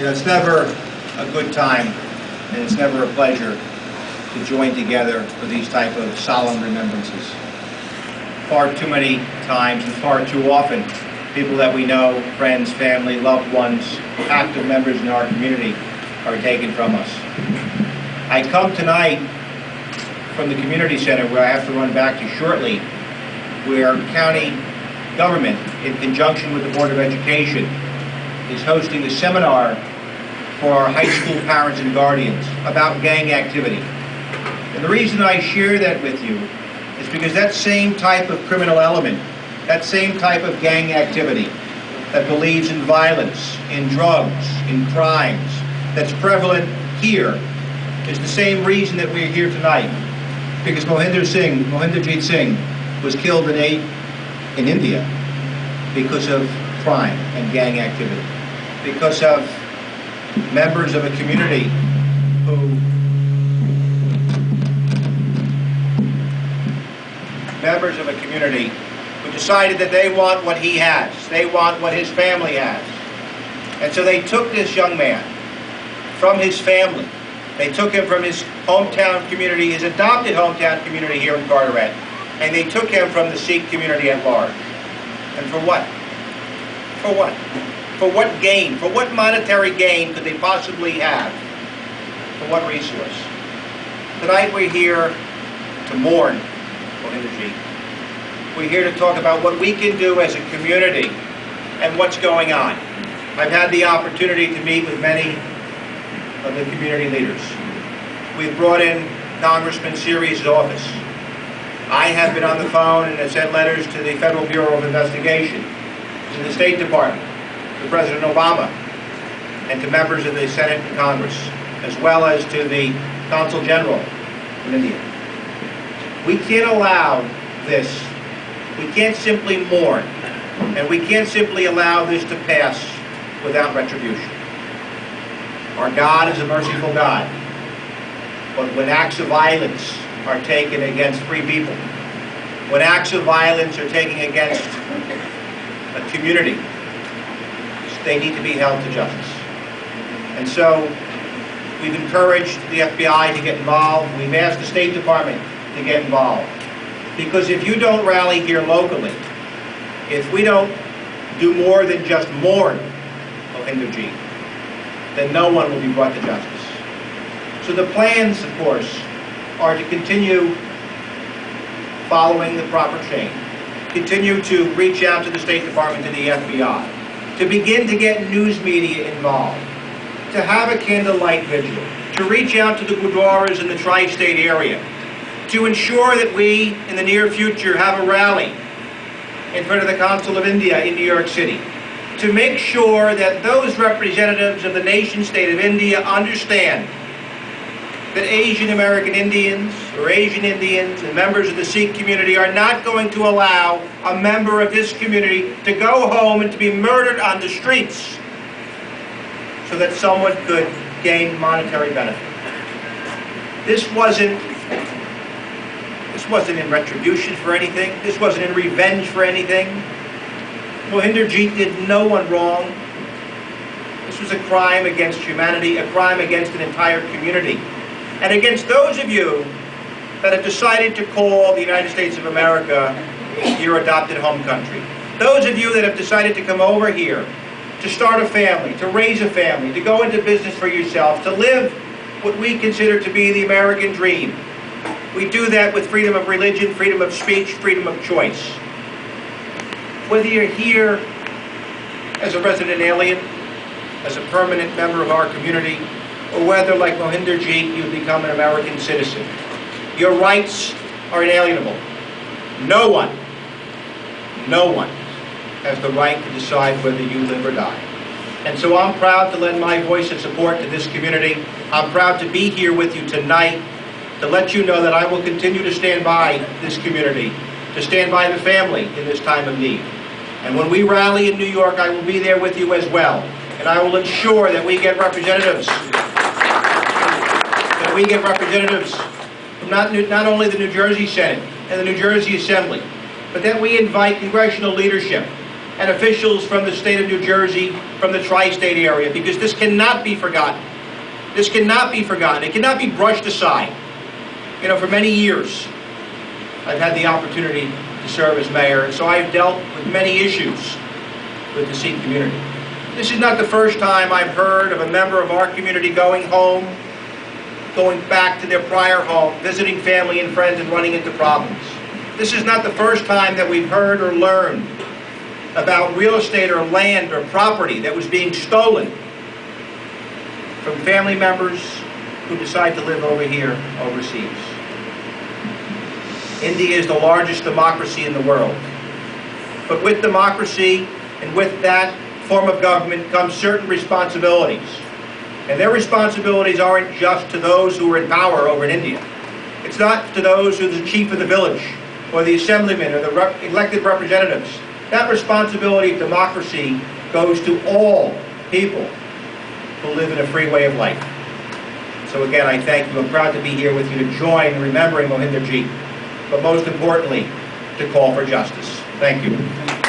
You know, it's never a good time, and it's never a pleasure to join together for these type of solemn remembrances. Far too many times and far too often, people that we know, friends, family, loved ones, active members in our community are taken from us. I come tonight from the community center, where I have to run back to shortly, where county government, in conjunction with the Board of Education, is hosting a seminar for our high school parents and guardians about gang activity. And the reason I share that with you is because that same type of criminal element, that same type of gang activity that believes in violence, in drugs, in crimes, that's prevalent here, is the same reason that we're here tonight. Because Mohinderjit Singh was killed in India because of crime and gang activity, because of members of a community who decided that they want what he has, they want what his family has. And so they took this young man from his family. They took him from his hometown community, his adopted hometown community here in Carteret, and they took him from the Sikh community at large. And for what? For what? For what gain? For what monetary gain could they possibly have? For what resource? Tonight we're here to mourn Mohinderjit. We're here to talk about what we can do as a community and what's going on. I've had the opportunity to meet with many of the community leaders. We've brought in Congressman Siri's office. I have been on the phone and have sent letters to the Federal Bureau of Investigation, to the State Department, to President Obama, and to members of the Senate and Congress, as well as to the Consul General in India. We can't allow this. We can't simply mourn, and we can't simply allow this to pass without retribution. Our God is a merciful God, but when acts of violence are taken against free people, when acts of violence are taken against a community, they need to be held to justice. And so we've encouraged the FBI to get involved. We've asked the State Department to get involved. Because if you don't rally here locally, if we don't do more than just mourn Mohinderjit, then no one will be brought to justice. So the plans, of course, are to continue following the proper chain, continue to reach out to the State Department and the FBI, to begin to get news media involved, to have a candlelight vigil, to reach out to the gurdwaras in the tri-state area, to ensure that we, in the near future, have a rally in front of the Consul of India in New York City, to make sure that those representatives of the nation-state of India understand that Asian American Indians or Asian Indians and members of the Sikh community are not going to allow a member of this community to go home and to be murdered on the streets so that someone could gain monetary benefit. This wasn't in retribution for anything. This wasn't in revenge for anything. Mohinderjit did no one wrong. This was a crime against humanity, a crime against an entire community, and against those of you that have decided to call the United States of America your adopted home country. Those of you that have decided to come over here to start a family, to raise a family, to go into business for yourself, to live what we consider to be the American dream. We do that with freedom of religion, freedom of speech, freedom of choice. Whether you're here as a resident alien, as a permanent member of our community, or whether, like Mohinderjit, you become an American citizen, your rights are inalienable. No one has the right to decide whether you live or die. And so I'm proud to lend my voice and support to this community. I'm proud to be here with you tonight to let you know that I will continue to stand by this community, to stand by the family in this time of need. And when we rally in New York, I will be there with you as well. And I will ensure that we get representatives, from not only the New Jersey Senate and the New Jersey Assembly, but that we invite congressional leadership and officials from the state of New Jersey, from the tri-state area, because this cannot be forgotten. This cannot be forgotten. It cannot be brushed aside. You know, for many years, I've had the opportunity to serve as mayor, and so I've dealt with many issues with the Sikh community. This is not the first time I've heard of a member of our community going home, going back to their prior home, visiting family and friends, and running into problems. This is not the first time that we've heard or learned about real estate or land or property that was being stolen from family members who decide to live over here overseas. India is the largest democracy in the world. But with democracy and with that form of government comes certain responsibilities. And their responsibilities aren't just to those who are in power over in India. It's not to those who are the chief of the village or the assemblyman or the elected representatives. That responsibility of democracy goes to all people who live in a free way of life. So again, I thank you. I'm proud to be here with you to join in remembering Mohinderjit, but most importantly, to call for justice. Thank you.